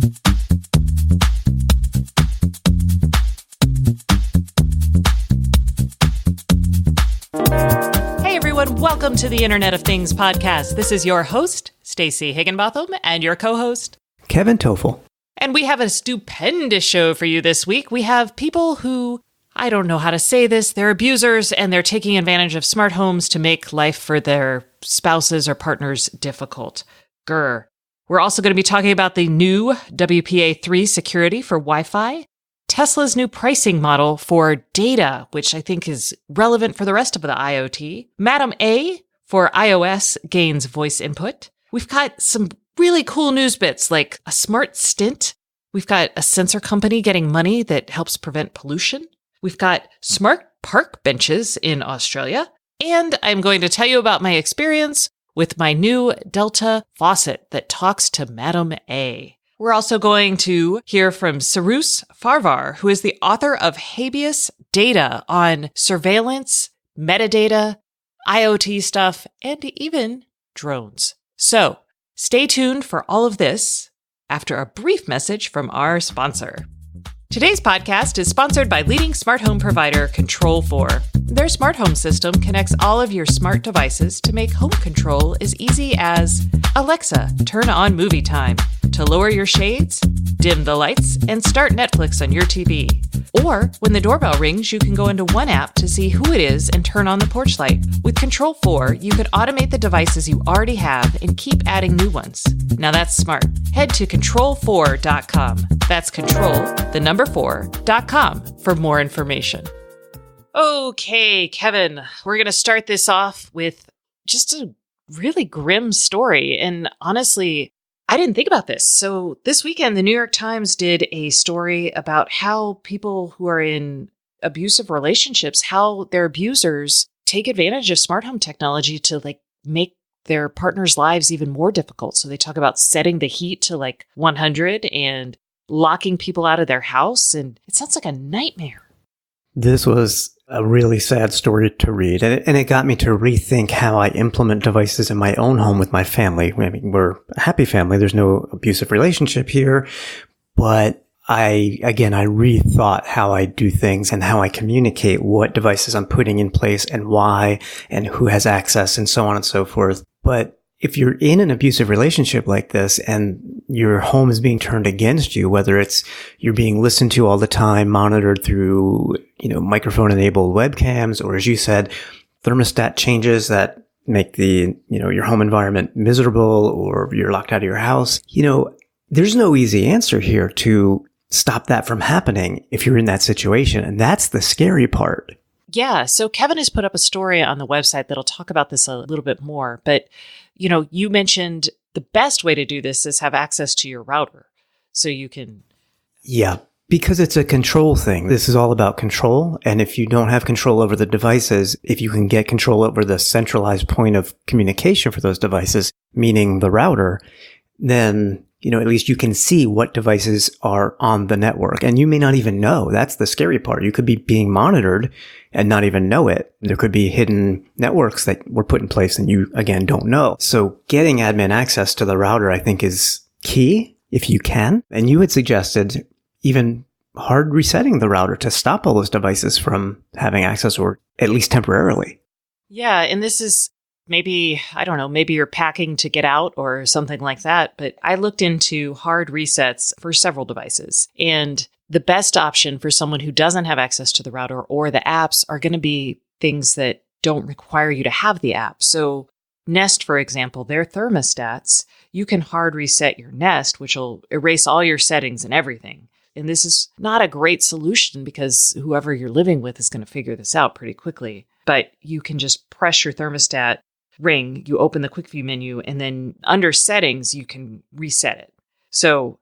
Hey everyone, welcome to the Internet of Things podcast. This is your host, Stacey Higginbotham, and your co-host, Kevin Toffel. And we have a stupendous show for you this week. We have people who, I don't know how to say this, they're abusers and they're taking advantage of smart homes to make life for their spouses or partners difficult. Grr. We're also going to be talking about the new WPA3 security for Wi-Fi, Tesla's new pricing model for data, which I think is relevant for the rest of the IoT. Madam A for iOS gains voice input. We've got some really cool news bits like a smart stent. We've got a sensor company getting money that helps prevent pollution. We've got smart park benches in Australia. And I'm going to tell you about my experience with my new Delta faucet that talks to Madam A. We're also going to hear from Sarus Farvar, who is the author of Habeas Data on surveillance, metadata, IoT stuff, and even drones. So stay tuned for all of this after a brief message from our sponsor. Today's podcast is sponsored by leading smart home provider Control4. Their smart home system connects all of your smart devices to make home control as easy as Alexa, turn on movie time, to lower your shades, dim the lights, and start Netflix on your TV. Or when the doorbell rings, you can go into one app to see who it is and turn on the porch light. With Control4, you can automate the devices you already have and keep adding new ones. Now that's smart. Head to control4.com. That's control4.com for more information. Okay, Kevin, we're going to start this off with just a really grim story. And honestly, I didn't think about this. So this weekend, the New York Times did a story about how people who are in abusive relationships, how their abusers take advantage of smart home technology to make their partner's lives even more difficult. So they talk about setting the heat to 100 and locking people out of their house. And it sounds like a nightmare. This was a really sad story to read, and it got me to rethink how I implement devices in my own home with my family. I mean, we're a happy family. There's no abusive relationship here, but I rethought how I do things and how I communicate what devices I'm putting in place and why and who has access and so on and so forth. But if you're in an abusive relationship like this and your home is being turned against you, whether it's you're being listened to all the time, monitored through, microphone-enabled webcams, or as you said, thermostat changes that make your home environment miserable, or you're locked out of your house, there's no easy answer here to stop that from happening if you're in that situation. And that's the scary part. Yeah. So Kevin has put up a story on the website that'll talk about this a little bit more. But, you mentioned the best way to do this is have access to your router. So you can. Yeah, because it's a control thing. This is all about control. And if you don't have control over the devices, if you can get control over the centralized point of communication for those devices, meaning the router, then at least you can see what devices are on the network. And you may not even know. That's the scary part. You could be being monitored and not even know it. There could be hidden networks that were put in place and you, again, don't know. So getting admin access to the router, I think, is key if you can. And you had suggested even hard resetting the router to stop all those devices from having access, or at least temporarily. Yeah. And this is maybe you're packing to get out or something like that. But I looked into hard resets for several devices. And the best option for someone who doesn't have access to the router or the apps are going to be things that don't require you to have the app. So Nest, for example, their thermostats, you can hard reset your Nest, which will erase all your settings and everything. And this is not a great solution because whoever you're living with is going to figure this out pretty quickly. But you can just press your thermostat ring, you open the quick view menu, and then under settings, you can reset it. So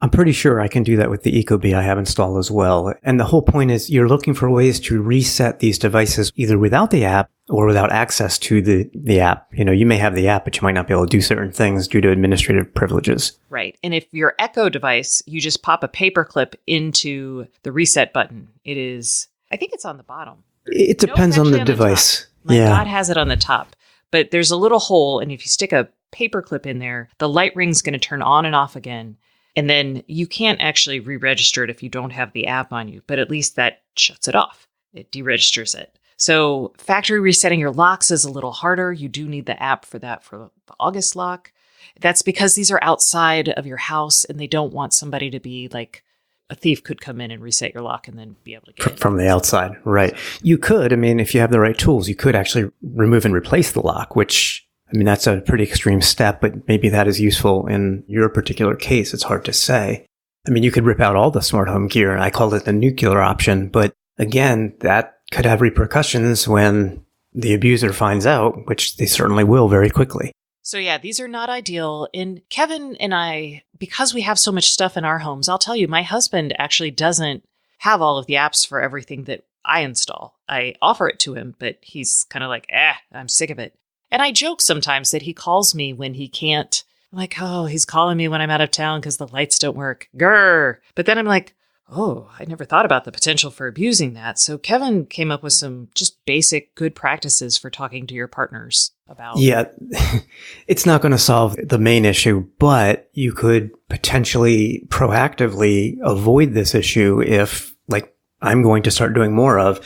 I'm pretty sure I can do that with the Ecobee I have installed as well. And the whole point is you're looking for ways to reset these devices either without the app or without access to the app. You may have the app, but you might not be able to do certain things due to administrative privileges. Right. And if your Echo device, you just pop a paperclip into the reset button. I think it's on the bottom. It depends on the device. My God has it on the top. But there's a little hole, and if you stick a paperclip in there, the light ring's going to turn on and off again. And then you can't actually re-register it if you don't have the app on you, but at least that shuts it off. It deregisters it. So factory resetting your locks is a little harder. You do need the app for that for the August lock. That's because these are outside of your house and they don't want somebody to be like, a thief could come in and reset your lock and then be able to get it. From the outside, right. You could, if you have the right tools, you could actually remove and replace the lock, which, that's a pretty extreme step, but maybe that is useful in your particular case. It's hard to say. You could rip out all the smart home gear. I called it the nuclear option, but again, that could have repercussions when the abuser finds out, which they certainly will very quickly. So yeah, these are not ideal. And Kevin and I, because we have so much stuff in our homes, I'll tell you, my husband actually doesn't have all of the apps for everything that I install. I offer it to him, but he's kind of like, I'm sick of it. And I joke sometimes that he calls me when he can't. I'm like, oh, he's calling me when I'm out of town because the lights don't work. Grr. But then I'm like, oh, I never thought about the potential for abusing that. So Kevin came up with some just basic good practices for talking to your partners about. Yeah, it's not going to solve the main issue, but you could potentially proactively avoid this issue if, like I'm going to start doing more of,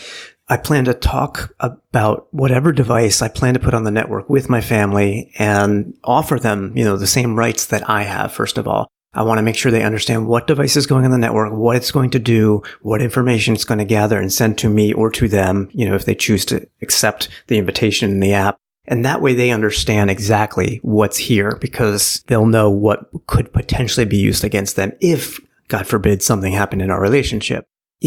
I plan to talk about whatever device I plan to put on the network with my family and offer them, the same rights that I have, first of all. I want to make sure they understand what device is going on the network, what it's going to do, what information it's going to gather and send to me or to them, if they choose to accept the invitation in the app. And that way they understand exactly what's here because they'll know what could potentially be used against them if, God forbid, something happened in our relationship.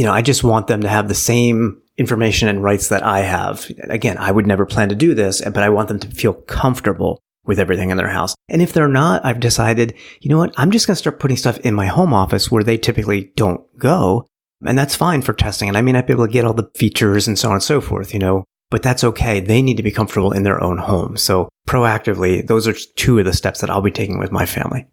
I just want them to have the same information and rights that I have. Again, I would never plan to do this, but I want them to feel comfortable with everything in their house. And if they're not, I've decided, you know what? I'm just going to start putting stuff in my home office where they typically don't go. And that's fine for testing. And I may not be able to get all the features and so on and so forth, but that's okay. They need to be comfortable in their own home. So proactively, those are two of the steps that I'll be taking with my family.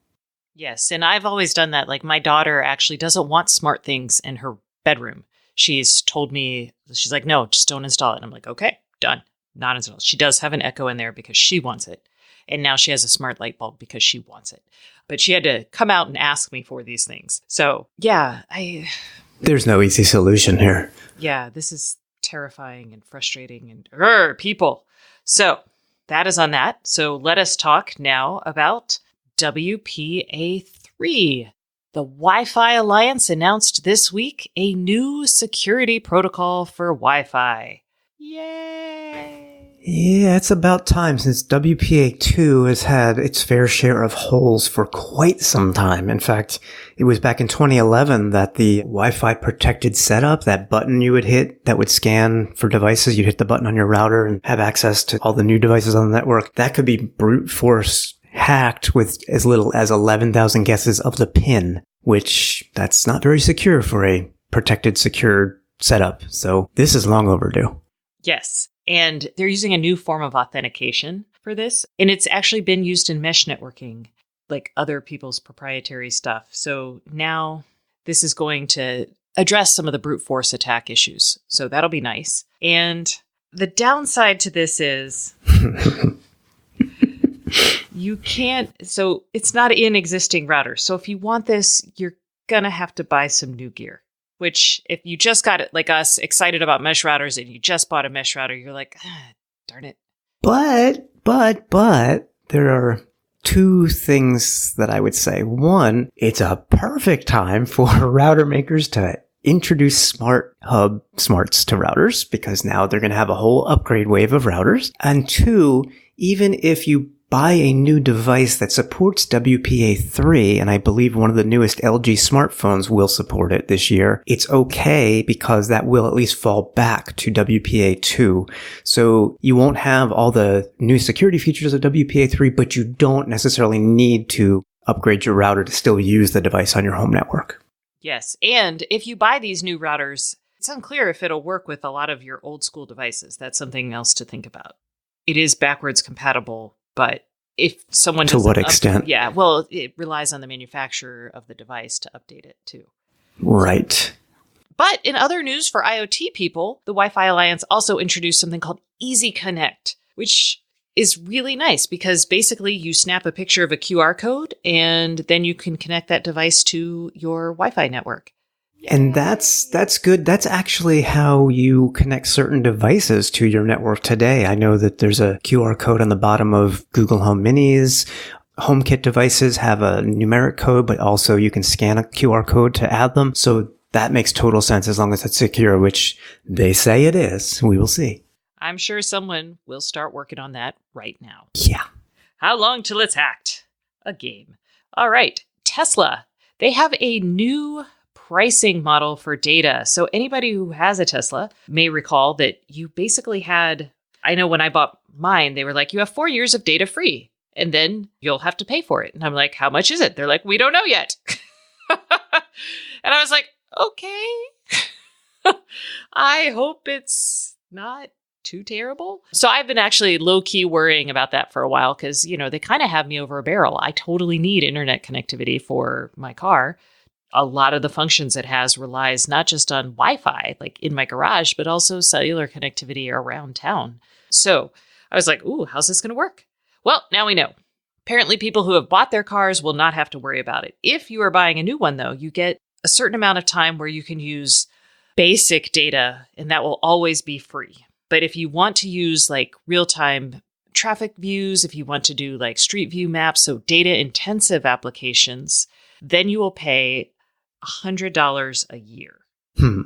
Yes. And I've always done that. Like my daughter actually doesn't want smart things in her bedroom. She's told me, she's like, no, just don't install it. And I'm like, okay, done. Not installed. She does have an Echo in there because she wants it. And now she has a smart light bulb because she wants it. But she had to come out and ask me for these things. So, yeah, there's no easy solution here. Yeah, this is terrifying and frustrating and people. So, that is on that. So, let us talk now about WPA3. The Wi-Fi Alliance announced this week a new security protocol for Wi-Fi. Yay! Yeah, it's about time since WPA2 has had its fair share of holes for quite some time. In fact, it was back in 2011 that the Wi-Fi protected setup, that button you would hit that would scan for devices, you'd hit the button on your router and have access to all the new devices on the network. That could be brute force hacked with as little as 11,000 guesses of the PIN, which that's not very secure for a protected, secured setup. So this is long overdue. Yes. And they're using a new form of authentication for this. And it's actually been used in mesh networking, like other people's proprietary stuff. So now this is going to address some of the brute force attack issues. So that'll be nice. And the downside to this is you can't, so it's not in existing routers. So if you want this, you're going to have to buy some new gear. Which, if you just got it, like us, excited about mesh routers and you just bought a mesh router, you're like, darn it. But, there are two things that I would say. One, it's a perfect time for router makers to introduce smart hub smarts to routers because now they're going to have a whole upgrade wave of routers. And two, even if you buy a new device that supports WPA3, and I believe one of the newest LG smartphones will support it this year, it's okay because that will at least fall back to WPA2. So you won't have all the new security features of WPA3, but you don't necessarily need to upgrade your router to still use the device on your home network. Yes, and if you buy these new routers, it's unclear if it'll work with a lot of your old school devices. That's something else to think about. It is backwards compatible, but if someone to what extent? Yeah, well, it relies on the manufacturer of the device to update it too. Right. But in other news for IoT people, the Wi-Fi Alliance also introduced something called Easy Connect, which is really nice because basically you snap a picture of a QR code and then you can connect that device to your Wi-Fi network. And that's good. That's actually how you connect certain devices to your network today. I know that there's a QR code on the bottom of Google Home Minis. HomeKit devices have a numeric code, but also you can scan a QR code to add them. So that makes total sense as long as it's secure, which they say it is. We will see. I'm sure someone will start working on that right now. Yeah. How long till it's hacked? A game. All right. Tesla. They have a new pricing model for data. So anybody who has a Tesla may recall that you basically had, I know when I bought mine, they were like, you have 4 years of data free and then you'll have to pay for it. And I'm like, how much is it? They're like, we don't know yet. And I was like, okay. I hope it's not too terrible. So I've been actually low key worrying about that for a while because, they kind of have me over a barrel. I totally need internet connectivity for my car. A lot of the functions it has relies not just on Wi-Fi, like in my garage, but also cellular connectivity around town. So I was like, ooh, how's this going to work? Well, now we know. Apparently, people who have bought their cars will not have to worry about it. If you are buying a new one, though, you get a certain amount of time where you can use basic data, and that will always be free. But if you want to use like real-time traffic views, if you want to do like street view maps, so data-intensive applications, then you will pay $100 a year.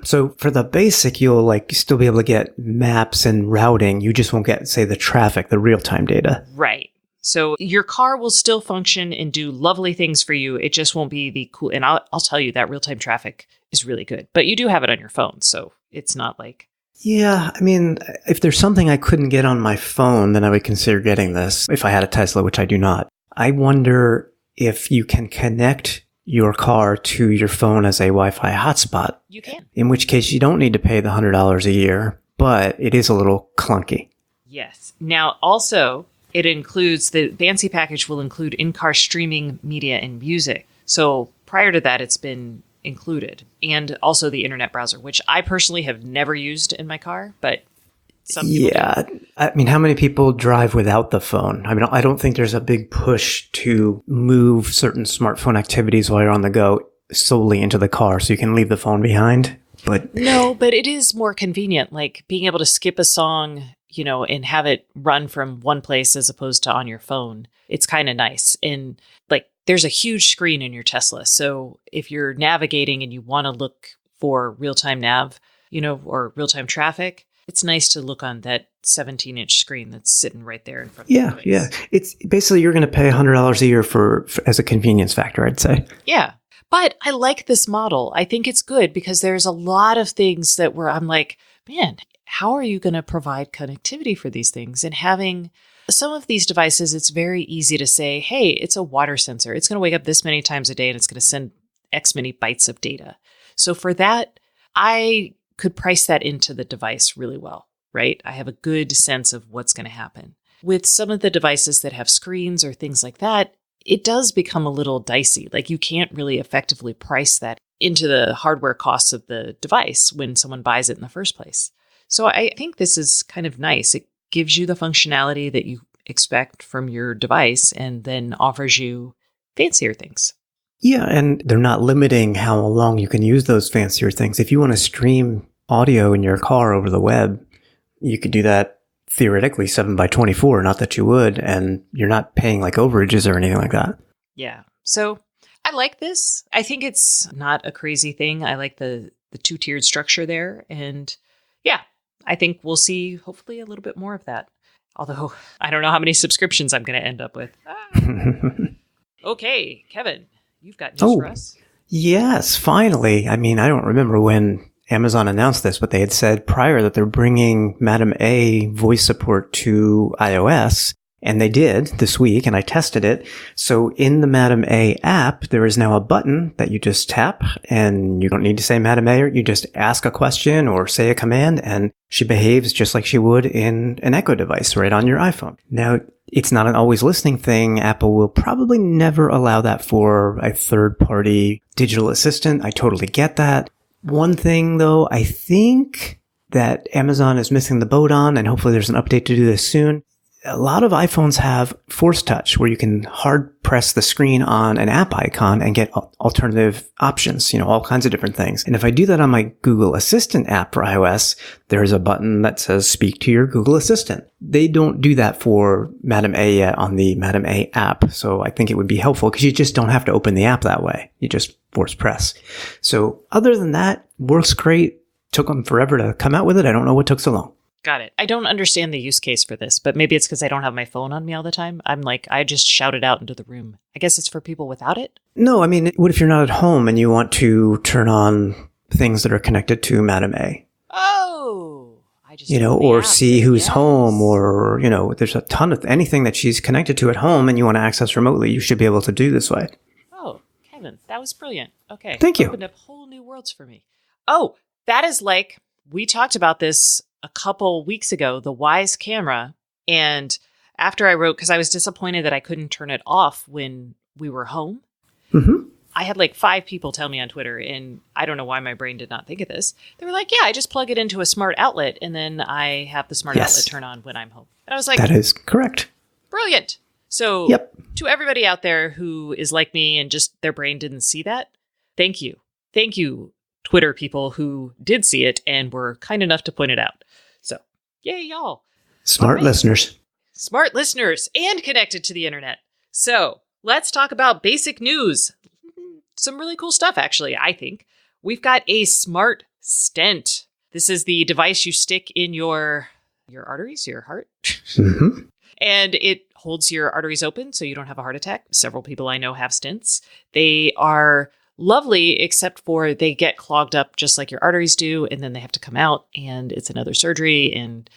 So for the basic, you'll still be able to get maps and routing. You just won't get, say, the traffic, the real-time data. Right. So your car will still function and do lovely things for you. It just won't be the cool. And I'll tell you that real-time traffic is really good. But you do have it on your phone, so it's not like... Yeah, I mean, if there's something I couldn't get on my phone, then I would consider getting this if I had a Tesla, which I do not. I wonder if you can connect your car to your phone as a Wi-Fi hotspot. You can. In which case you don't need to pay the $100 a year, but it is a little clunky. Yes. Now, also, it includes, the fancy package will include in-car streaming media and music. So prior to that, it's been included. And also the internet browser, which I personally have never used in my car, but some people do. I mean, how many people drive without the phone? I mean, I don't think there's a big push to move certain smartphone activities while you're on the go solely into the car so you can leave the phone behind. But no, but it is more convenient, like being able to skip a song, and have it run from one place as opposed to on your phone. It's kind of nice. And there's a huge screen in your Tesla. So if you're navigating and you want to look for real-time nav, or real-time traffic, it's nice to look on that 17-inch screen that's sitting right there in front of you. Yeah. It's basically you're going to pay $100 a year for as a convenience factor, I'd say. Yeah. But I like this model. I think it's good because there's a lot of things that where I'm like, man, how are you going to provide connectivity for these things? And having some of these devices, it's very easy to say, hey, it's a water sensor. It's going to wake up this many times a day and it's going to send X many bytes of data. So for that, I could price that into the device really well, right? I have a good sense of what's going to happen. With some of the devices that have screens or things like that, it does become a little dicey. Like you can't really effectively price that into the hardware costs of the device when someone buys it in the first place. So I think this is kind of nice. It gives you the functionality that you expect from your device and then offers you fancier things. Yeah, and they're not limiting how long you can use those fancier things. If you want to stream audio in your car over the web, you could do that theoretically 7x24, not that you would, and you're not paying like overages or anything like that. Yeah. So I like this. I think it's not a crazy thing. I like the two-tiered structure there. And yeah, I think we'll see hopefully a little bit more of that. Although I don't know how many subscriptions I'm going to end up with. Okay, Kevin, you've got news for us. Yes, finally. I mean, I don't remember when Amazon announced this, but they had said prior that they're bringing Madam A voice support to iOS. And they did this week, and I tested it. So in the Madam A app, there is now a button that you just tap, and you don't need to say Madam A, you just ask a question or say a command, and she behaves just like she would in an Echo device right on your iPhone. Now, it's not an always listening thing. Apple will probably never allow that for a third-party digital assistant. I totally get that. One thing, though, I think that Amazon is missing the boat on, and hopefully there's an update to do this soon. a lot of iPhones have Force Touch where you can hard press the screen on an app icon and get alternative options, all kinds of different things. And if I do that on my Google Assistant app for iOS, there's a button that says speak to your Google Assistant. They don't do that for Madam A yet on the Madam A app. So I think it would be helpful because you just don't have to open the app that way. You just force press. So other than that, works great. Took them forever to come out with it. I don't know what took so long. Got it. I don't understand the use case for this, but maybe it's because I don't have my phone on me all the time. I just shout it out into the room. I guess it's for people without it? No, I mean, what if you're not at home and you want to turn on things that are connected to Madam A? Oh, I just or see who's home, or, there's a ton of anything that she's connected to at home and you want to access remotely, you should be able to do this way. Oh, Kevin, that was brilliant. Okay. Thank you. Opened up whole new worlds for me. Oh, that is we talked about this a couple weeks ago, the Wise camera. And after I wrote, because I was disappointed that I couldn't turn it off when we were home, I had 5 people tell me on Twitter, and I don't know why my brain did not think of this. They were like, yeah, I just plug it into a smart outlet, and then I have the smart outlet turn on when I'm home. And I was like, that is correct. Brilliant. So to everybody out there who is like me and just their brain didn't see that, thank you. Thank you, Twitter people who did see it and were kind enough to point it out. So, yay, y'all. Smart listeners. Smart listeners and connected to the internet. So, let's talk about basic news. Some really cool stuff, actually, I think. We've got a smart stent. This is the device you stick in your arteries, your heart. And it holds your arteries open so you don't have a heart attack. Several people I know have stents. They are lovely, except for they get clogged up just like your arteries do, and then they have to come out, and it's another surgery, and,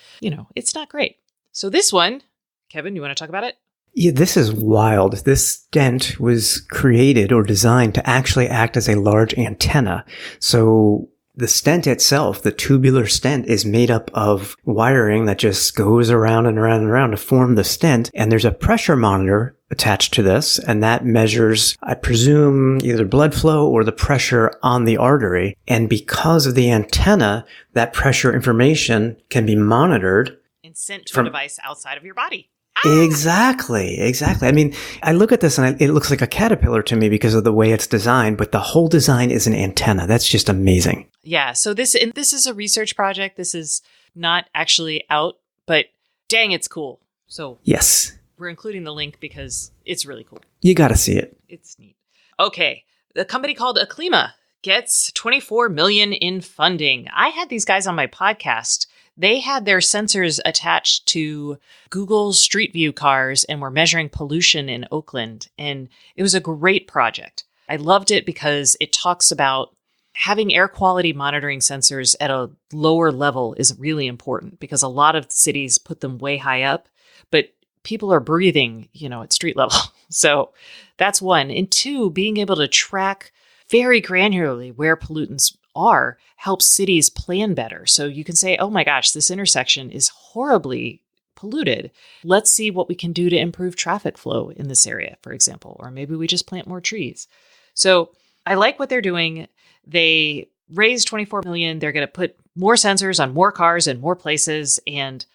it's not great. So this one, Kevin, you want to talk about it? Yeah, this is wild. This stent was created or designed to actually act as a large antenna. So the stent itself, the tubular stent, is made up of wiring that just goes around and around and around to form the stent. And there's a pressure monitor attached to this, and that measures, I presume, either blood flow or the pressure on the artery. And because of the antenna, that pressure information can be monitored and sent to a device outside of your body. Exactly. I mean, I look at this and it looks like a caterpillar to me because of the way it's designed, but the whole design is an antenna. That's just amazing. Yeah. So this is a research project. This is not actually out, but dang, it's cool. So yes, we're including the link because it's really cool. You got to see it. It's neat. Okay. The company called Aclima gets $24 million in funding. I had these guys on my podcast. They had their sensors attached to Google Street View cars and were measuring pollution in Oakland. And it was a great project. I loved it because it talks about having air quality monitoring sensors at a lower level is really important because a lot of cities put them way high up, but people are breathing, at street level. So that's one. And two, being able to track very granularly where pollutants are helps cities plan better. So you can say, oh my gosh, this intersection is horribly polluted. Let's see what we can do to improve traffic flow in this area, for example, or maybe we just plant more trees. So I like what they're doing. They raised $24 million. They're going to put more sensors on more cars in more places, and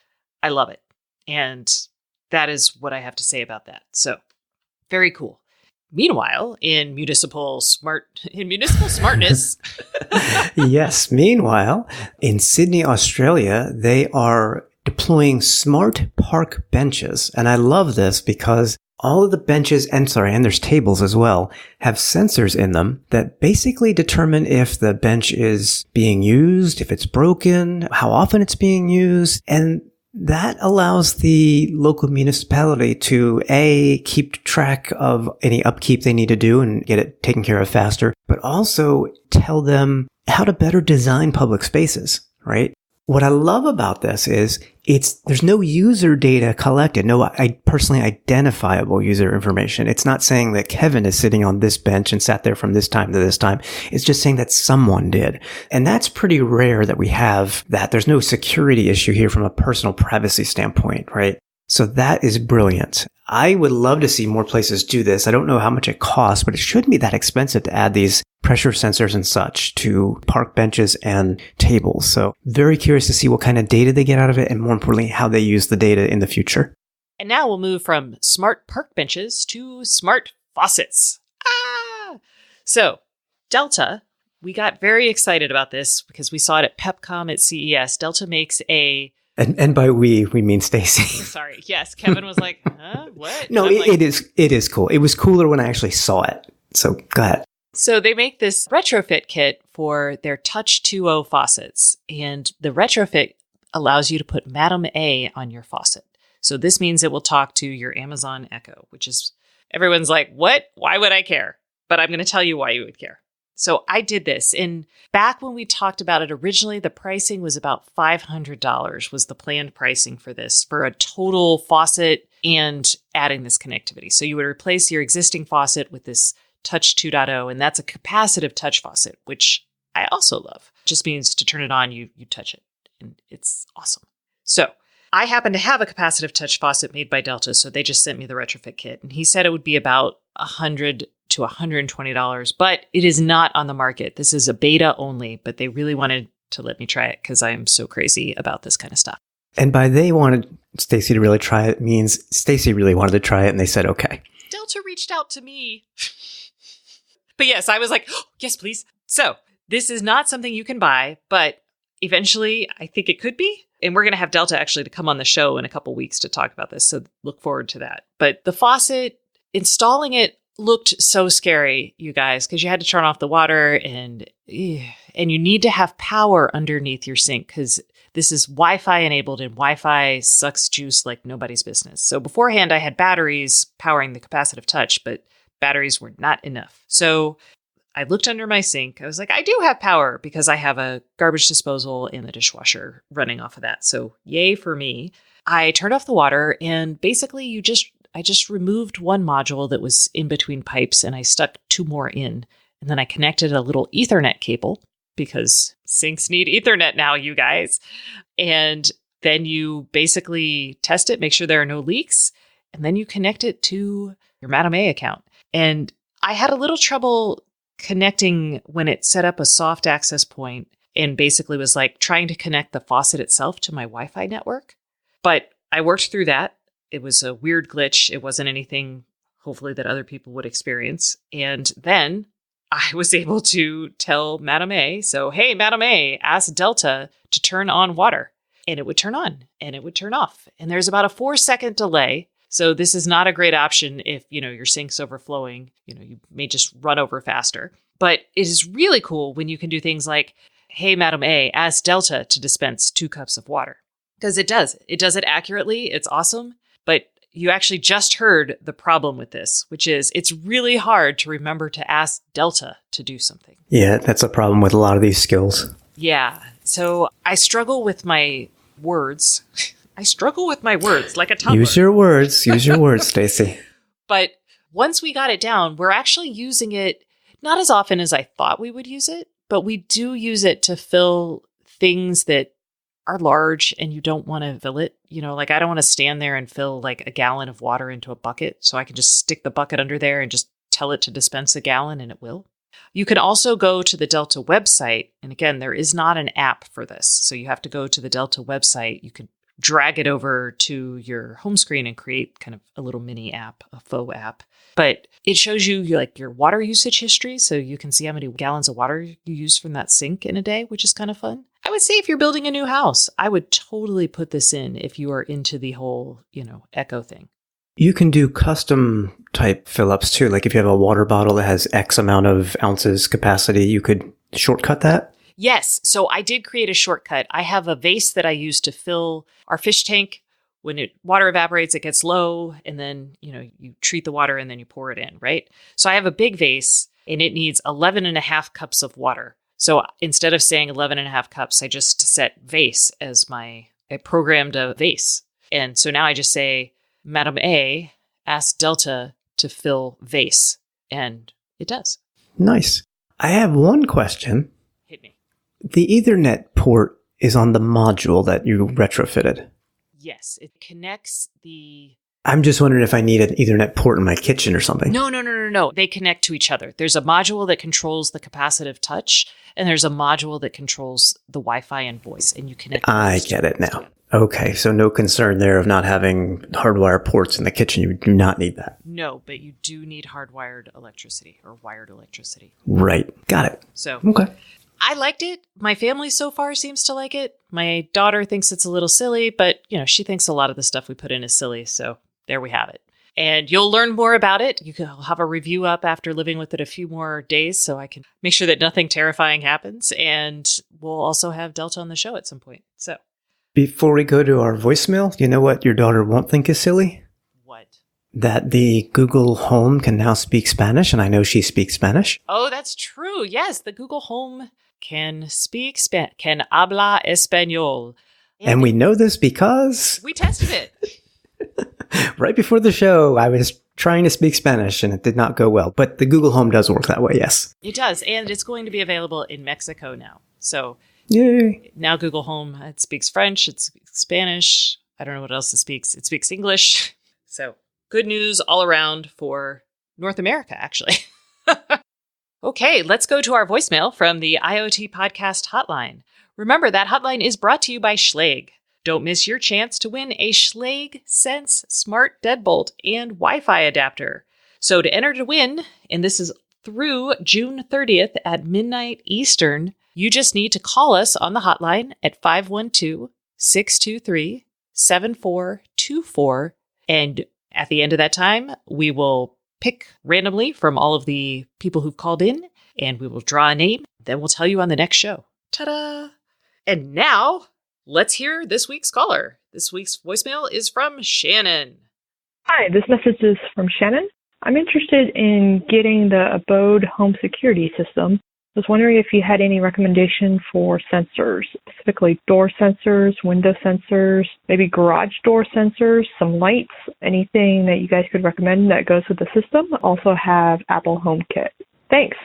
I love it. And that is what I have to say about that. So very cool. Meanwhile, in municipal smartness. Yes. Meanwhile, in Sydney, Australia, they are deploying smart park benches. And I love this because all of the benches, and there's tables as well, have sensors in them that basically determine if the bench is being used, if it's broken, how often it's being used. And that allows the local municipality to keep track of any upkeep they need to do and get it taken care of faster, but also tell them how to better design public spaces, right? What I love about this is there's no user data collected, no personally identifiable user information. It's not saying that Kevin is sitting on this bench and sat there from this time to this time. It's just saying that someone did. And that's pretty rare that we have that. There's no security issue here from a personal privacy standpoint, right? So that is brilliant. I would love to see more places do this. I don't know how much it costs, but it shouldn't be that expensive to add these pressure sensors and such to park benches and tables. So very curious to see what kind of data they get out of it and more importantly, how they use the data in the future. And now we'll move from smart park benches to smart faucets. So Delta, we got very excited about this because we saw it at PepCom at CES. Delta makes a... And by we mean Stacy. Sorry. Yes. Kevin was like, huh? What? No, it is cool. It was cooler when I actually saw it. So go ahead. So they make this retrofit kit for their Touch 2.0 faucets. And the retrofit allows you to put Madam A on your faucet. So this means it will talk to your Amazon Echo, which is, everyone's like, what? Why would I care? But I'm going to tell you why you would care. So I did this. And back when we talked about it originally, the pricing was about $500 was the planned pricing for this, for a total faucet and adding this connectivity. So you would replace your existing faucet with this Touch 2.0, and that's a capacitive touch faucet, which I also love. It just means to turn it on, you touch it, and it's awesome. So I happen to have a capacitive touch faucet made by Delta, so they just sent me the retrofit kit, and he said it would be about $100 to $120, but it is not on the market. This is a beta only, but they really wanted to let me try it because I am so crazy about this kind of stuff. And by they wanted Stacy to really try it means Stacy really wanted to try it, and they said, okay. Delta reached out to me. But yes, I was like, oh, yes, please. So this is not something you can buy, but eventually I think it could be. And we're going to have Delta actually to come on the show in a couple weeks to talk about this. So look forward to that. But the faucet, installing it looked so scary, you guys, because you had to turn off the water and you need to have power underneath your sink because this is Wi-Fi enabled and Wi-Fi sucks juice like nobody's business. So beforehand, I had batteries powering the capacitive touch, but batteries were not enough. So I looked under my sink. I was like, I do have power because I have a garbage disposal and the dishwasher running off of that. So yay for me. I turned off the water and basically I just removed one module that was in between pipes and I stuck two more in. And then I connected a little Ethernet cable because sinks need Ethernet now, you guys. And then you basically test it, make sure there are no leaks, and then you connect it to your Madam A account. And I had a little trouble connecting when it set up a soft access point and basically was like trying to connect the faucet itself to my Wi-Fi network. But I worked through that. It was a weird glitch. It wasn't anything, hopefully, that other people would experience. And then I was able to tell Madam A, so, hey, Madam A, ask Delta to turn on water. And it would turn on and it would turn off. And there's about a 4-second delay. So this is not a great option if, your sink's overflowing. You may just run over faster. But it is really cool when you can do things like, hey, Madam A, ask Delta to dispense 2 cups of water. Because it does. It does it accurately. It's awesome. But you actually just heard the problem with this, which is it's really hard to remember to ask Delta to do something. Yeah, that's a problem with a lot of these skills. Yeah. So I struggle with my words. Like a toddler. Use your words, Stacy. But once we got it down, we're actually using it not as often as I thought we would use it, but we do use it to fill things that are large and you don't want to fill it. Like I don't want to stand there and fill like a gallon of water into a bucket. So I can just stick the bucket under there and just tell it to dispense a gallon and it will. You can also go to the Delta website. And again, there is not an app for this. So you have to go to the Delta website. You could drag it over to your home screen and create kind of a little mini app, a faux app. But it shows you like your water usage history. So you can see how many gallons of water you use from that sink in a day, which is kind of fun. I would say if you're building a new house, I would totally put this in if you are into the whole, Echo thing. You can do custom type fill-ups too. Like if you have a water bottle that has X amount of ounces capacity, you could shortcut that. Yes. So I did create a shortcut. I have a vase that I use to fill our fish tank. When water evaporates, it gets low and then, you treat the water and then you pour it in, right? So I have a big vase and it needs 11 and a half cups of water. So instead of saying 11 and a half cups, I just set vase as I programmed a vase. And so now I just say, Madam A, ask Delta to fill vase. And it does. Nice. I have one question. Hit me. The Ethernet port is on the module that you retrofitted. Yes, it connects the... I'm just wondering if I need an Ethernet port in my kitchen or something. No. They connect to each other. There's a module that controls the capacitive touch, and there's a module that controls the Wi-Fi and voice, and you connect. I get it now. Okay, so no concern there of not having hardwire ports in the kitchen. You do not need that. No, but you do need hardwired electricity or wired electricity. Right. Got it. So Okay. I liked it. My family so far seems to like it. My daughter thinks it's a little silly, but she thinks a lot of the stuff we put in is silly. So there we have it. And you'll learn more about it. You can have a review up after living with it a few more days so I can make sure that nothing terrifying happens. And we'll also have Delta on the show at some point. So Before we go to our voicemail, you know what your daughter won't think is silly? what? That the Google Home can now speak Spanish, and I know she speaks Spanish. Oh, that's true. Yes, the Google Home can speak can habla español. And we know this because we tested it. right before the show, I was trying to speak Spanish and it did not go well. But the Google Home does work that way, yes. It does. And it's going to be available in Mexico now. So yay. Now Google Home, it speaks French, it speaks Spanish. I don't know what else it speaks. It speaks English. So good news all around for North America, actually. Okay, let's go to our voicemail from the IoT Podcast Hotline. Remember, that hotline is brought to you by Schlage. Don't miss your chance to win a Schlage Sense Smart Deadbolt and Wi-Fi adapter. So to enter to win, and this is through June 30th at midnight Eastern, you just need to call us on the hotline at 512-623-7424. And at the end of that time, we will pick randomly from all of the people who've called in, and we will draw a name. Then we'll tell you on the next show. Ta-da! And now, let's hear this week's caller. This week's voicemail is from Shannon. Hi, this message is from Shannon. I'm interested in getting the Abode home security system. I was wondering if you had any recommendation for sensors, specifically door sensors, window sensors, maybe garage door sensors, some lights, anything that you guys could recommend that goes with the system. I also have Apple HomeKit. Thanks.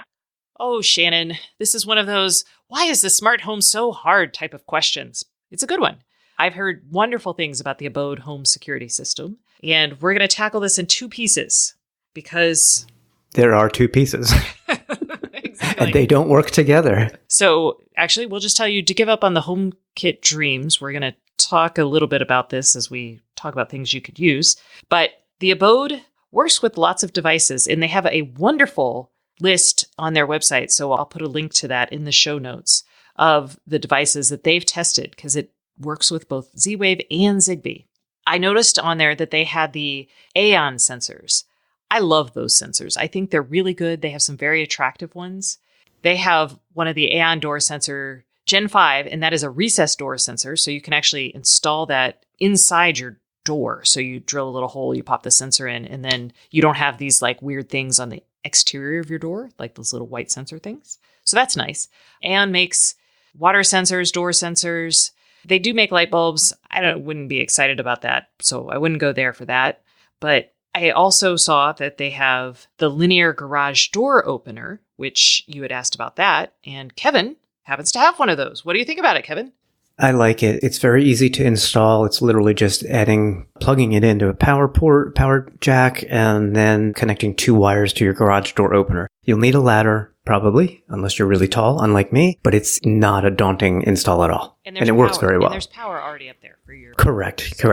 Oh, Shannon, this is one of those, why is the smart home so hard type of questions. It's a good one. I've heard wonderful things about the Abode home security system, and we're going to tackle this in two pieces because there are two pieces. Exactly. And they don't work together. So actually, we'll just tell you to give up on the HomeKit dreams. We're going to talk a little bit about this as we talk about things you could use. But the Abode works with lots of devices, and they have a wonderful list on their website. So I'll put a link to that in the show notes of the devices that they've tested because it works with both Z-Wave and Zigbee. I noticed on there that they had the Aeon sensors. I love those sensors. I think they're really good. They have some very attractive ones. They have one of the Aeon door sensor Gen 5, and that is a recessed door sensor. So you can actually install that inside your door. So you drill a little hole, you pop the sensor in, and then you don't have these like weird things on the exterior of your door, like those little white sensor things. So that's nice. Aeon makes water sensors, door sensors. They do make light bulbs. Wouldn't be excited about that. So I wouldn't go there for that. But I also saw that they have the linear garage door opener, which you had asked about that. And Kevin happens to have one of those. What do you think about it, Kevin? I like it. It's very easy to install. It's literally just plugging it into a power port, power jack, and then connecting two wires to your garage door opener. You'll need a ladder, probably, unless you're really tall, unlike me, but it's not a daunting install at all. And it works very well. And there's power already up there for your... Correct.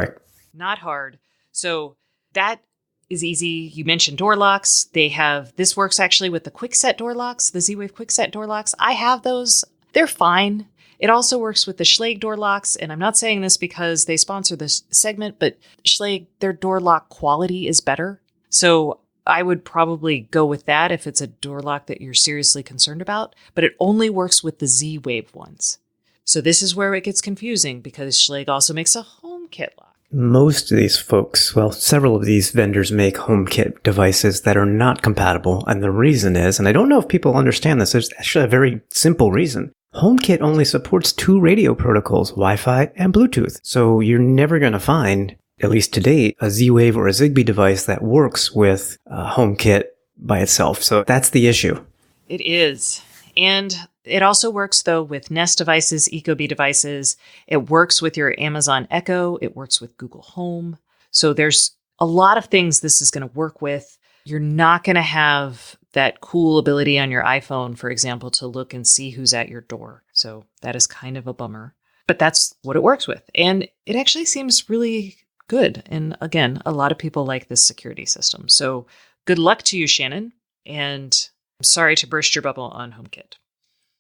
Not hard. So that is easy. You mentioned door locks. This works actually with the quick set door locks, the Z-Wave quick set door locks. I have those. They're fine. It also works with the Schlage door locks, and I'm not saying this because they sponsor this segment, but Schlage, their door lock quality is better. So I would probably go with that if it's a door lock that you're seriously concerned about, but it only works with the Z-Wave ones. So this is where it gets confusing because Schlage also makes a HomeKit lock. Most of these folks, several of these vendors make HomeKit devices that are not compatible. And the reason is, and I don't know if people understand this, there's actually a very simple reason. HomeKit only supports two radio protocols, Wi-Fi and Bluetooth. So you're never going to find, at least to date, a Z-Wave or a Zigbee device that works with HomeKit by itself. So that's the issue. It is. And it also works, though, with Nest devices, Ecobee devices. It works with your Amazon Echo. It works with Google Home. So there's a lot of things this is going to work with. You're not going to have that cool ability on your iPhone, for example, to look and see who's at your door. So that is kind of a bummer. But that's what it works with. And it actually seems really good. And again, a lot of people like this security system. So good luck to you, Shannon. And I'm sorry to burst your bubble on HomeKit.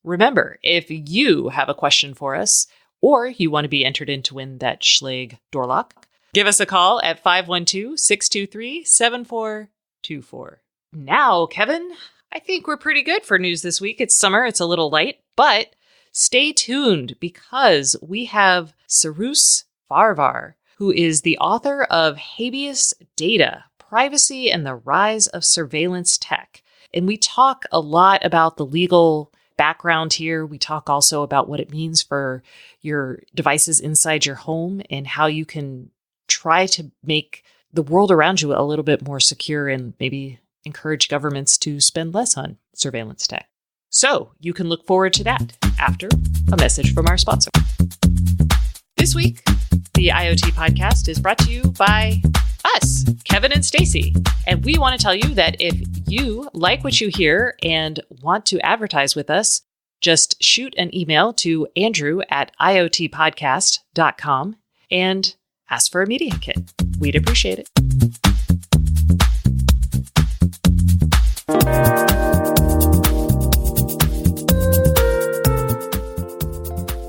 Remember, if you have a question for us, or you want to be entered in to win that Schlage door lock, give us a call at 512-623-7424. Now, Kevin, I think we're pretty good for news this week. It's summer, it's a little light, but stay tuned because we have Cyrus Farvar, who is the author of Habeas Data, Privacy and the Rise of Surveillance Tech. And we talk a lot about the legal background here. We talk also about what it means for your devices inside your home and how you can try to make the world around you a little bit more secure and maybe encourage governments to spend less on surveillance tech. So you can look forward to that after a message from our sponsor. This week, the IoT podcast is brought to you by us, Kevin and Stacy. And we want to tell you that if you like what you hear and want to advertise with us, just shoot an email to andrew@iotpodcast.com and ask for a media kit. We'd appreciate it.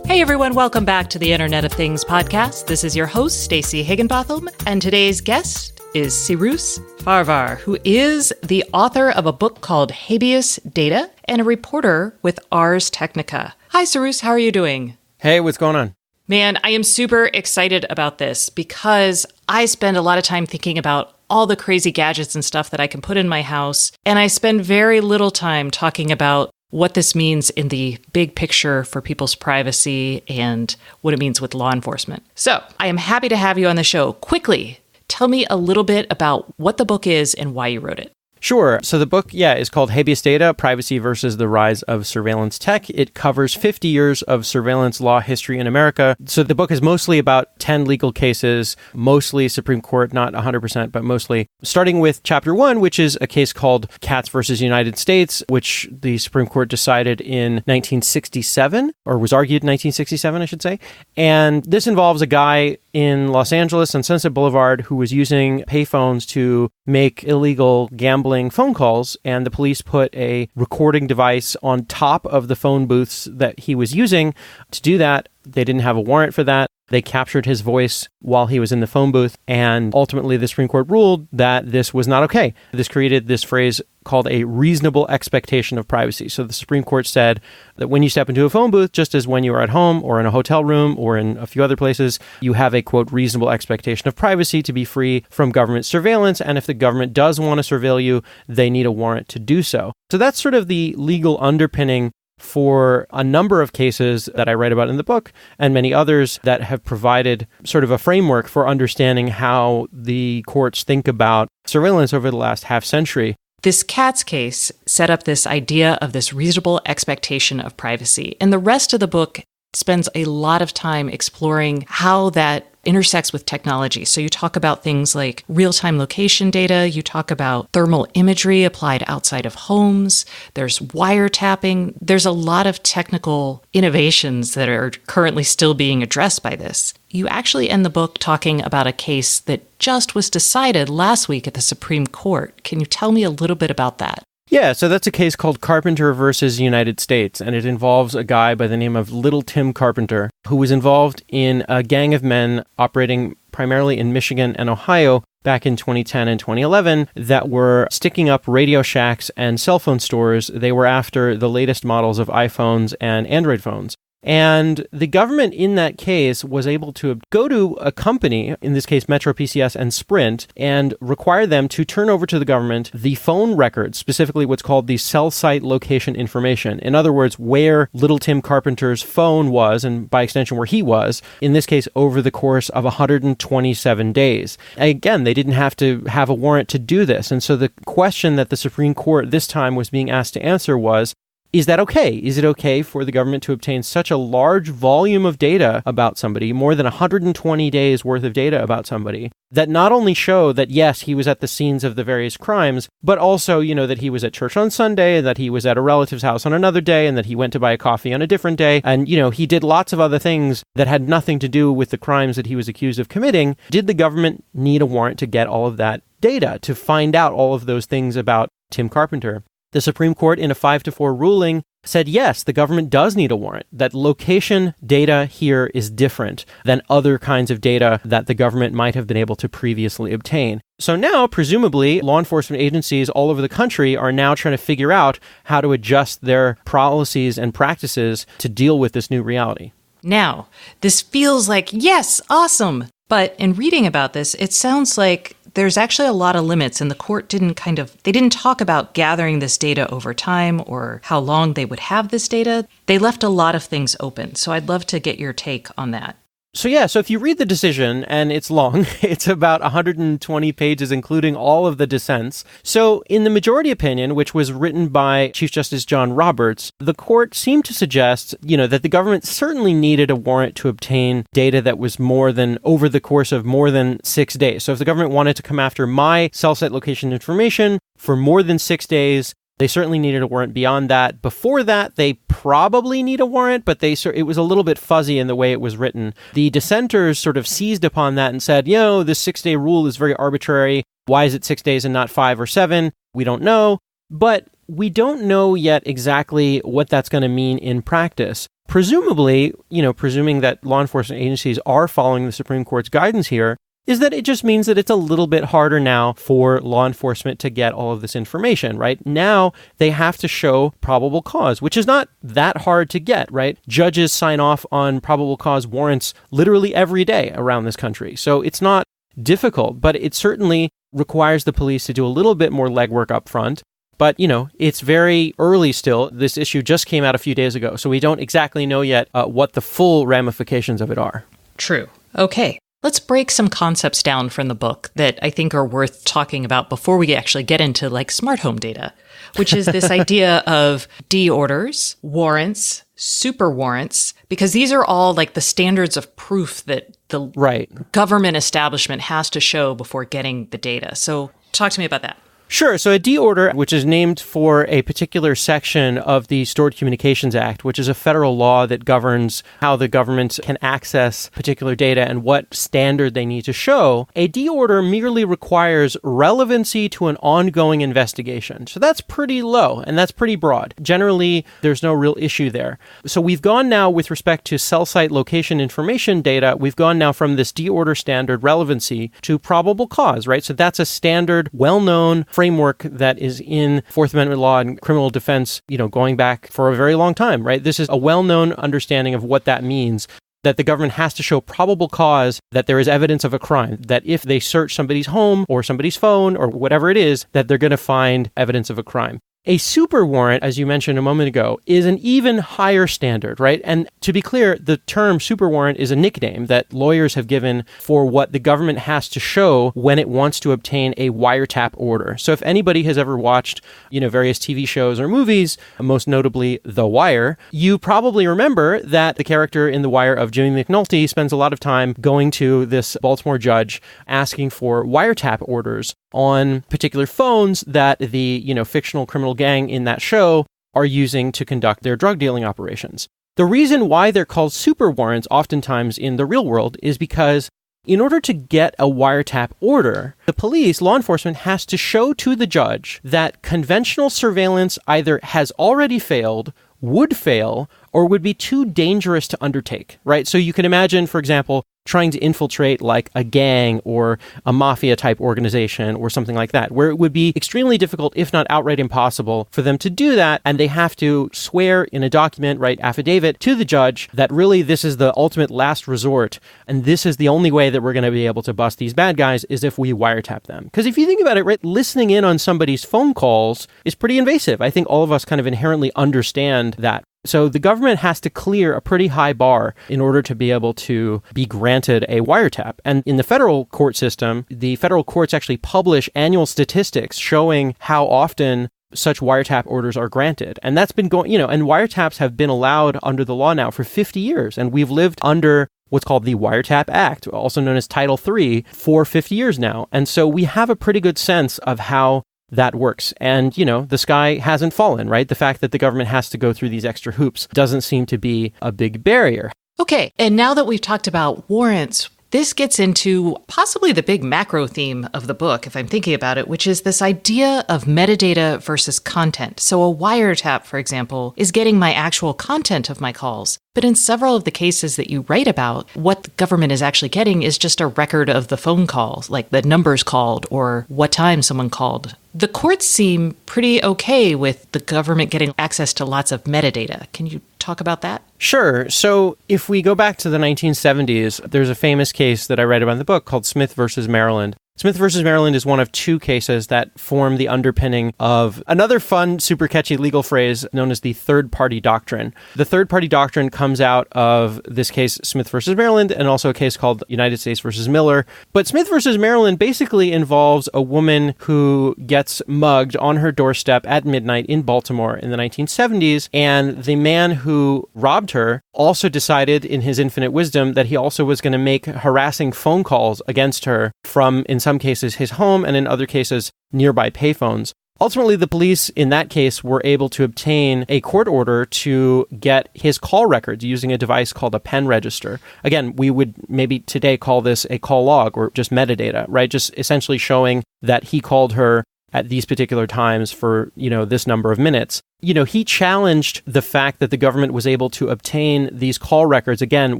Hey everyone, welcome back to the Internet of Things podcast. This is your host, Stacey Higginbotham, and today's guest is Cyrus Farvar, who is the author of a book called Habeas Data and a reporter with Ars Technica. Hi Cyrus, how are you doing? Hey, what's going on? Man, I am super excited about this because I spend a lot of time thinking about all the crazy gadgets and stuff that I can put in my house, and I spend very little time talking about what this means in the big picture for people's privacy and what it means with law enforcement. So I am happy to have you on the show. Quickly, tell me a little bit about what the book is and why you wrote it. Sure. So the book, is called Habeas Data, Privacy versus the Rise of Surveillance Tech. It covers 50 years of surveillance law history in America. So the book is mostly about 10 legal cases, mostly Supreme Court, not 100%, but mostly. Starting with Chapter 1, which is a case called Katz versus United States, which the Supreme Court decided in 1967, or was argued in 1967, I should say. And this involves a guy in Los Angeles on Sunset Boulevard who was using payphones to make illegal gambling phone calls, and the police put a recording device on top of the phone booths that he was using. To do that, they didn't have a warrant for that. They captured his voice while he was in the phone booth, and ultimately the Supreme Court ruled that this was not okay. This created this phrase called a reasonable expectation of privacy. So the Supreme Court said that when you step into a phone booth, just as when you are at home or in a hotel room or in a few other places, you have a, quote, reasonable expectation of privacy to be free from government surveillance. And if the government does want to surveil you, they need a warrant to do so. So that's sort of the legal underpinning for a number of cases that I write about in the book and many others that have provided sort of a framework for understanding how the courts think about surveillance over the last half century. This Katz case set up this idea of this reasonable expectation of privacy. And the rest of the book spends a lot of time exploring how that intersects with technology. So you talk about things like real-time location data, you talk about thermal imagery applied outside of homes, there's wiretapping, there's a lot of technical innovations that are currently still being addressed by this. You actually end the book talking about a case that just was decided last week at the Supreme Court. Can you tell me a little bit about that? Yeah, so that's a case called Carpenter versus United States, and it involves a guy by the name of Little Tim Carpenter, who was involved in a gang of men operating primarily in Michigan and Ohio back in 2010 and 2011 that were sticking up Radio Shacks and cell phone stores. They were after the latest models of iPhones and Android phones. And the government in that case was able to go to a company, in this case Metro PCS and Sprint, and require them to turn over to the government the phone records, specifically what's called the cell site location information. In other words, where Little Tim Carpenter's phone was, and by extension where he was, in this case over the course of 127 days. Again, they didn't have to have a warrant to do this. And so the question that the Supreme Court this time was being asked to answer was, Is that okay? Is it okay for the government to obtain such a large volume of data about somebody, more than 120 days worth of data about somebody, that not only show that, yes, he was at the scenes of the various crimes, but also, that he was at church on Sunday, that he was at a relative's house on another day, and that he went to buy a coffee on a different day, and, he did lots of other things that had nothing to do with the crimes that he was accused of committing. Did the government need a warrant to get all of that data, to find out all of those things about Tim Carpenter? The Supreme Court, in a 5-4 ruling, said yes, the government does need a warrant, that location data here is different than other kinds of data that the government might have been able to previously obtain. So now, presumably, law enforcement agencies all over the country are now trying to figure out how to adjust their policies and practices to deal with this new reality. Now, this feels like, yes, awesome. But in reading about this, it sounds like there's actually a lot of limits, and the court didn't talk about gathering this data over time or how long they would have this data. They left a lot of things open. So I'd love to get your take on that. So if you read the decision, and it's long, it's about 120 pages, including all of the dissents. So in the majority opinion, which was written by Chief Justice John Roberts, the court seemed to suggest, that the government certainly needed a warrant to obtain data that was over the course of more than 6 days. So if the government wanted to come after my cell site location information for more than 6 days, they certainly needed a warrant beyond that. Before that, they probably need a warrant, but it was a little bit fuzzy in the way it was written. The dissenters sort of seized upon that and said, this 6-day rule is very arbitrary. Why is it 6 days and not 5 or 7? We don't know. But we don't know yet exactly what that's going to mean in practice. Presumably, presuming that law enforcement agencies are following the Supreme Court's guidance here, is that it just means that it's a little bit harder now for law enforcement to get all of this information, right? Now they have to show probable cause, which is not that hard to get, right? Judges sign off on probable cause warrants literally every day around this country. So it's not difficult, but it certainly requires the police to do a little bit more legwork up front. But, it's very early still. This issue just came out a few days ago, so we don't exactly know yet what the full ramifications of it are. True. Okay. Let's break some concepts down from the book that I think are worth talking about before we actually get into smart home data, which is this idea of D orders, warrants, super warrants, because these are all the standards of proof that the government establishment has to show before getting the data. So talk to me about that. Sure. So a D order, which is named for a particular section of the Stored Communications Act, which is a federal law that governs how the government can access particular data and what standard they need to show. A D order merely requires relevancy to an ongoing investigation. So that's pretty low and that's pretty broad. Generally, there's no real issue there. So we've gone now with respect to cell site location information data, we've gone now from this D order standard relevancy to probable cause, right? So that's a standard, well-known framework that is in Fourth Amendment law and criminal defense, going back for a very long time, right? This is a well-known understanding of what that means, that the government has to show probable cause that there is evidence of a crime, that if they search somebody's home or somebody's phone or whatever it is, that they're going to find evidence of a crime. A super warrant, as you mentioned a moment ago, is an even higher standard, right? And to be clear, the term super warrant is a nickname that lawyers have given for what the government has to show when it wants to obtain a wiretap order. So if anybody has ever watched, various TV shows or movies, most notably The Wire, you probably remember that the character in The Wire of Jimmy McNulty spends a lot of time going to this Baltimore judge asking for wiretap orders on particular phones that the, fictional criminal gang in that show are using to conduct their drug dealing operations. The reason why they're called super warrants oftentimes in the real world is because in order to get a wiretap order, the police, law enforcement, has to show to the judge that conventional surveillance either has already failed, would fail, or would be too dangerous to undertake, right? So you can imagine, for example, trying to infiltrate a gang or a mafia type organization or something like that, where it would be extremely difficult, if not outright impossible, for them to do that. And they have to swear in a document, write affidavit to the judge that really this is the ultimate last resort. And this is the only way that we're going to be able to bust these bad guys is if we wiretap them. Because if you think about it, right, listening in on somebody's phone calls is pretty invasive. I think all of us kind of inherently understand that. So the government has to clear a pretty high bar in order to be able to be granted a wiretap. And in the federal court system, the federal courts actually publish annual statistics showing how often such wiretap orders are granted. And that's been going, and wiretaps have been allowed under the law now for 50 years. And we've lived under what's called the Wiretap Act, also known as Title III, for 50 years now. And so we have a pretty good sense of how that works. And, the sky hasn't fallen, right? The fact that the government has to go through these extra hoops doesn't seem to be a big barrier. Okay, and now that we've talked about warrants, this gets into possibly the big macro theme of the book, if I'm thinking about it, which is this idea of metadata versus content. So a wiretap, for example, is getting my actual content of my calls. But in several of the cases that you write about, what the government is actually getting is just a record of the phone calls, like the numbers called or what time someone called. The courts seem pretty okay with the government getting access to lots of metadata. Can you talk about that? Sure. So if we go back to the 1970s, there's a famous case that I write about in the book called Smith versus Maryland. Smith versus Maryland is one of two cases that form the underpinning of another fun, super catchy legal phrase known as the third-party doctrine. The third-party doctrine comes out of this case, Smith versus Maryland, and also a case called United States versus Miller. But Smith versus Maryland basically involves a woman who gets mugged on her doorstep at midnight in Baltimore in the 1970s, and the man who robbed her also decided in his infinite wisdom that he also was going to make harassing phone calls against her from, in some cases, his home, and in other cases, nearby payphones. Ultimately, the police in that case were able to obtain a court order to get his call records using a device called a pen register. Again, we would maybe today call this a call log or just metadata, right? Just essentially showing that he called her at these particular times for, this number of minutes. He challenged the fact that the government was able to obtain these call records, again,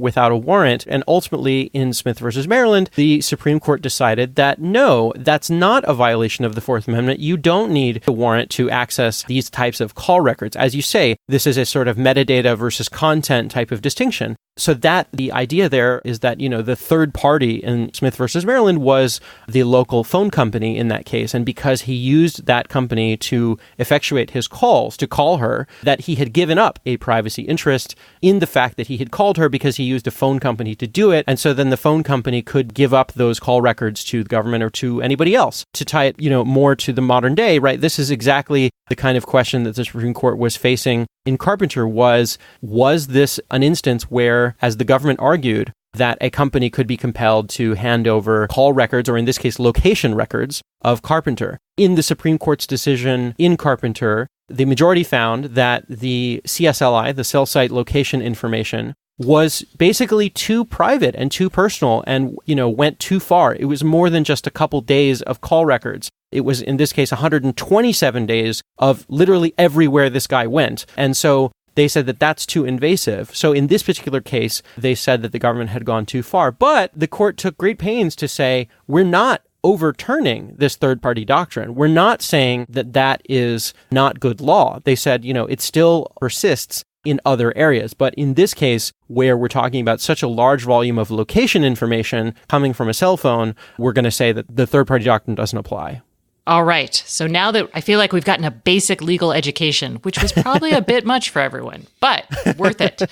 without a warrant. And ultimately, in Smith versus Maryland, the Supreme Court decided that no, that's not a violation of the Fourth Amendment. You don't need a warrant to access these types of call records. As you say, this is a sort of metadata versus content type of distinction. So that the idea there is that, the third party in Smith versus Maryland was the local phone company in that case. And because he used that company to effectuate his calls, to call her, that he had given up a privacy interest in the fact that he had called her because he used a phone company to do it. And so then the phone company could give up those call records to the government or to anybody else. To tie it, more to the modern day, right? This is exactly the kind of question that the Supreme Court was facing in Carpenter was this an instance where, as the government argued, that a company could be compelled to hand over call records, or in this case, location records of Carpenter. In the Supreme Court's decision in Carpenter, the majority found that the CSLI, the cell site location information, was basically too private and too personal and, went too far. It was more than just a couple days of call records. It was, in this case, 127 days of literally everywhere this guy went. And so they said that that's too invasive. So in this particular case, they said that the government had gone too far. But the court took great pains to say, we're not overturning this third-party doctrine. We're not saying that that is not good law. They said, it still persists in other areas. But in this case, where we're talking about such a large volume of location information coming from a cell phone, we're going to say that the third-party doctrine doesn't apply. All right. So now that I feel like we've gotten a basic legal education, which was probably a bit much for everyone, but worth it.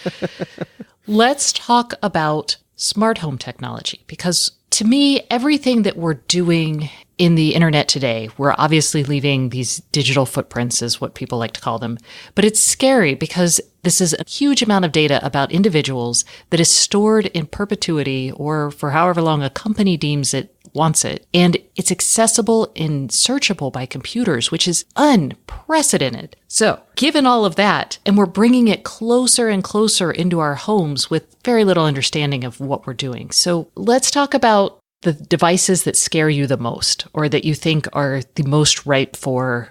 Let's talk about smart home technology, because to me, everything that we're doing in the internet today, we're obviously leaving these digital footprints, is what people like to call them. But it's scary because this is a huge amount of data about individuals that is stored in perpetuity or for however long a company deems it wants it. And it's accessible and searchable by computers, which is unprecedented. So given all of that, and we're bringing it closer and closer into our homes with very little understanding of what we're doing. So let's talk about the devices that scare you the most, or that you think are the most ripe for,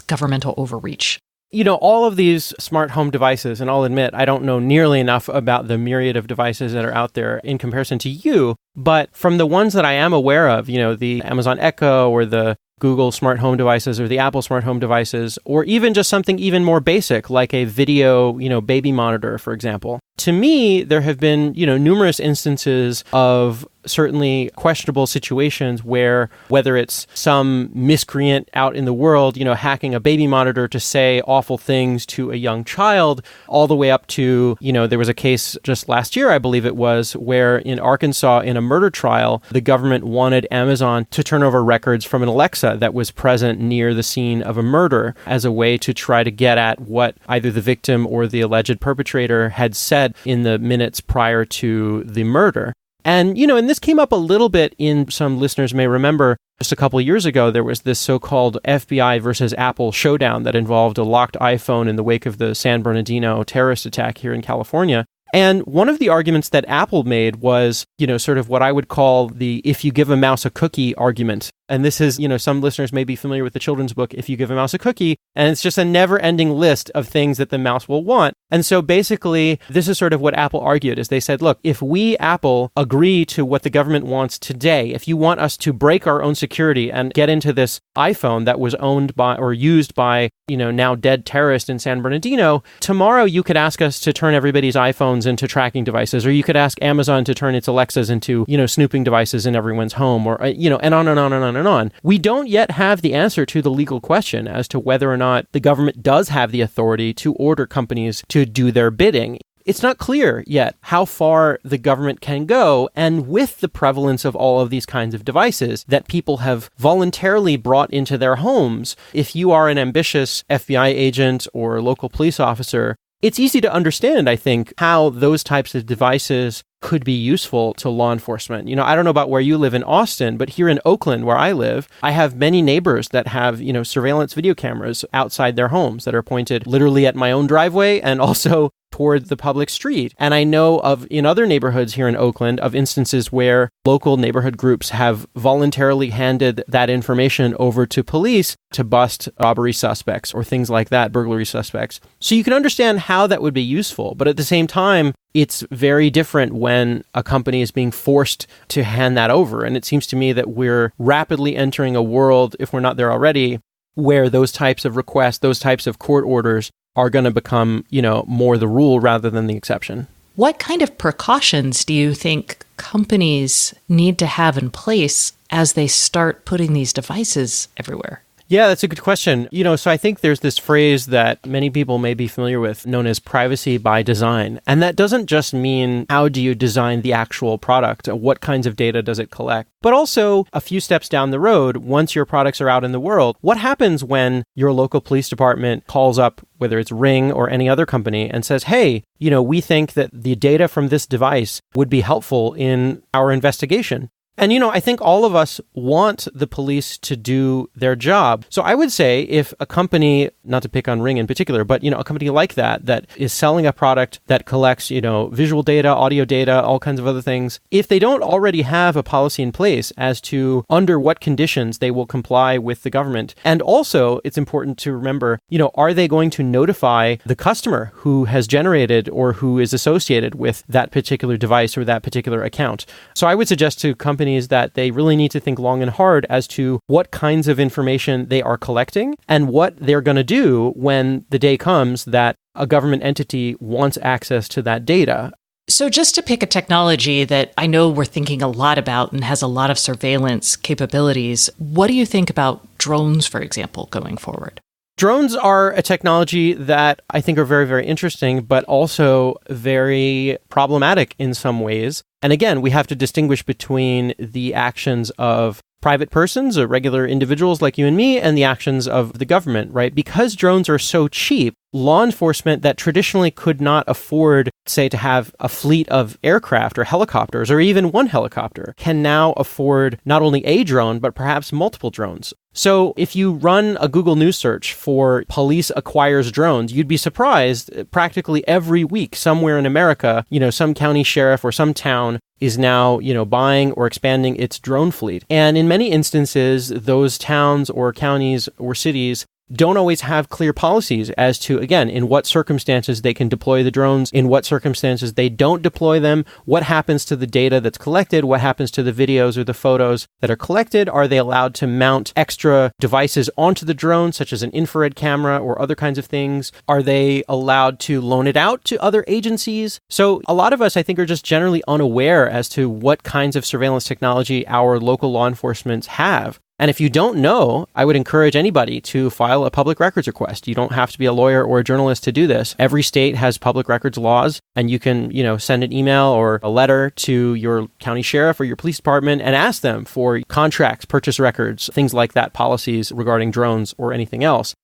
governmental overreach. All of these smart home devices, and I'll admit, I don't know nearly enough about the myriad of devices that are out there in comparison to you, but from the ones that I am aware of, the Amazon Echo or the Google smart home devices or the Apple smart home devices, or even just something even more basic like a video, baby monitor, for example. To me, there have been, numerous instances of certainly questionable situations where, whether it's some miscreant out in the world, hacking a baby monitor to say awful things to a young child, all the way up to, there was a case just last year, I believe it was, where in Arkansas, in a murder trial, the government wanted Amazon to turn over records from an Alexa that was present near the scene of a murder as a way to try to get at what either the victim or the alleged perpetrator had said in the minutes prior to the murder. And, and this came up a little bit in, some listeners may remember, just a couple of years ago, there was this so-called FBI versus Apple showdown that involved a locked iPhone in the wake of the San Bernardino terrorist attack here in California. And one of the arguments that Apple made was, sort of what I would call the if you give a mouse a cookie argument. And this is, some listeners may be familiar with the children's book, If You Give a Mouse a Cookie, and it's just a never-ending list of things that the mouse will want. And so basically, this is sort of what Apple argued, is they said, look, if we, Apple, agree to what the government wants today, if you want us to break our own security and get into this iPhone that was owned by or used by, now dead terrorist in San Bernardino, tomorrow you could ask us to turn everybody's iPhones into tracking devices, or you could ask Amazon to turn its Alexas into, snooping devices in everyone's home, or, and on and on and on and on. We don't yet have the answer to the legal question as to whether or not the government does have the authority to order companies to do their bidding. It's not clear yet how far the government can go, and with the prevalence of all of these kinds of devices that people have voluntarily brought into their homes, if you are an ambitious FBI agent or local police officer, it's easy to understand, I think, how those types of devices could be useful to law enforcement. I don't know about where you live in Austin, but here in Oakland, where I live, I have many neighbors that have, surveillance video cameras outside their homes that are pointed literally at my own driveway and also toward the public street. And I know of, in other neighborhoods here in Oakland, of instances where local neighborhood groups have voluntarily handed that information over to police to bust robbery suspects or things like that, burglary suspects. So you can understand how that would be useful. But at the same time, it's very different when a company is being forced to hand that over. And it seems to me that we're rapidly entering a world, if we're not there already, where those types of requests, those types of court orders are going to become, more the rule rather than the exception. What kind of precautions do you think companies need to have in place as they start putting these devices everywhere? Yeah, that's a good question. So I think there's this phrase that many people may be familiar with known as privacy by design. And that doesn't just mean how do you design the actual product? What kinds of data does it collect? But also a few steps down the road, once your products are out in the world, what happens when your local police department calls up, whether it's Ring or any other company, and says, hey, we think that the data from this device would be helpful in our investigation. And, I think all of us want the police to do their job. So I would say if a company, not to pick on Ring in particular, but, a company like that is selling a product that collects, visual data, audio data, all kinds of other things, if they don't already have a policy in place as to under what conditions they will comply with the government. And also, it's important to remember, are they going to notify the customer who has generated or who is associated with that particular device or that particular account? So I would suggest to companies that they really need to think long and hard as to what kinds of information they are collecting and what they're going to do when the day comes that a government entity wants access to that data. So just to pick a technology that I know we're thinking a lot about and has a lot of surveillance capabilities, what do you think about drones, for example, going forward? Drones are a technology that I think are very, very interesting, but also very problematic in some ways. And again, we have to distinguish between the actions of private persons or regular individuals like you and me and the actions of the government, right? Because drones are so cheap, law enforcement that traditionally could not afford, say, to have a fleet of aircraft or helicopters or even one helicopter can now afford not only a drone, but perhaps multiple drones. So if you run a Google News search for police acquires drones, you'd be surprised practically every week somewhere in America, some county sheriff or some town is now, buying or expanding its drone fleet. And in many instances, those towns or counties or cities don't always have clear policies as to, again, in what circumstances they can deploy the drones, in what circumstances they don't deploy them, what happens to the data that's collected, what happens to the videos or the photos that are collected. Are they allowed to mount extra devices onto the drone, such as an infrared camera or other kinds of things? Are they allowed to loan it out to other agencies? So a lot of us, I think, are just generally unaware as to what kinds of surveillance technology our local law enforcement have. And if you don't know, I would encourage anybody to file a public records request. You don't have to be a lawyer or a journalist to do this. Every state has public records laws, and you can, send an email or a letter to your county sheriff or your police department and ask them for contracts, purchase records, things like that, policies regarding drones or anything else.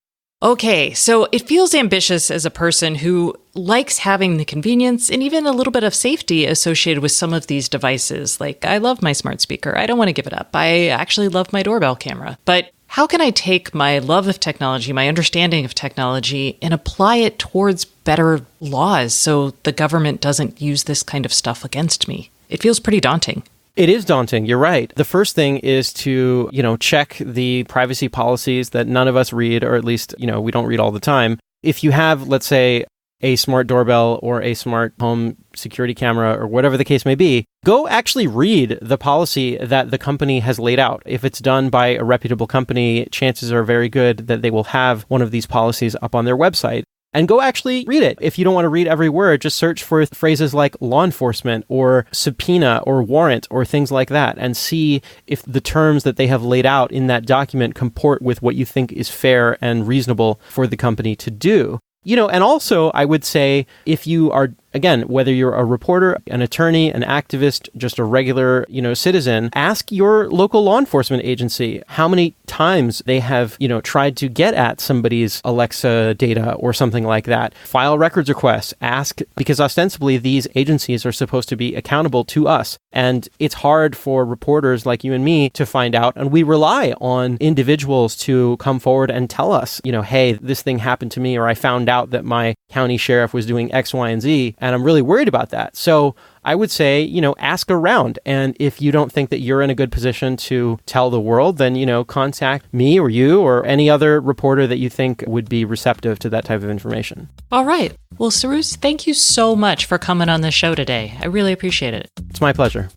Okay, so it feels ambitious as a person who likes having the convenience and even a little bit of safety associated with some of these devices. Like, I love my smart speaker. I don't want to give it up. I actually love my doorbell camera. But how can I take my love of technology, my understanding of technology, and apply it towards better laws so the government doesn't use this kind of stuff against me? It feels pretty daunting. It is daunting. You're right. The first thing is to, check the privacy policies that none of us read, or at least, we don't read all the time. If you have, let's say, a smart doorbell or a smart home security camera or whatever the case may be, go actually read the policy that the company has laid out. If it's done by a reputable company, chances are very good that they will have one of these policies up on their website. And go actually read it. If you don't want to read every word, just search for phrases like law enforcement or subpoena or warrant or things like that, and see if the terms that they have laid out in that document comport with what you think is fair and reasonable for the company to do. And also I would say, if you are, again, whether you're a reporter, an attorney, an activist, just a regular, citizen, ask your local law enforcement agency how many times they have, tried to get at somebody's Alexa data or something like that. File records requests, ask, because ostensibly these agencies are supposed to be accountable to us. And it's hard for reporters like you and me to find out. And we rely on individuals to come forward and tell us, hey, this thing happened to me, or I found out that my county sheriff was doing X, Y, and Z, and I'm really worried about that. So I would say, ask around. And if you don't think that you're in a good position to tell the world, then, contact me or you or any other reporter that you think would be receptive to that type of information. All right. Well, Cyrus, thank you so much for coming on the show today. I really appreciate it. It's my pleasure.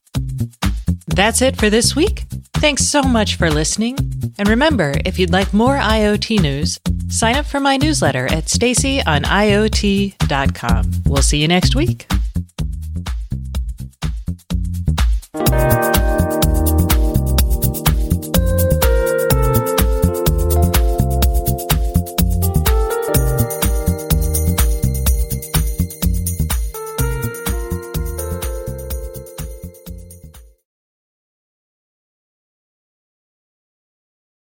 That's it for this week. Thanks so much for listening. And remember, if you'd like more IoT news, sign up for my newsletter at stacyoniot.com. We'll see you next week.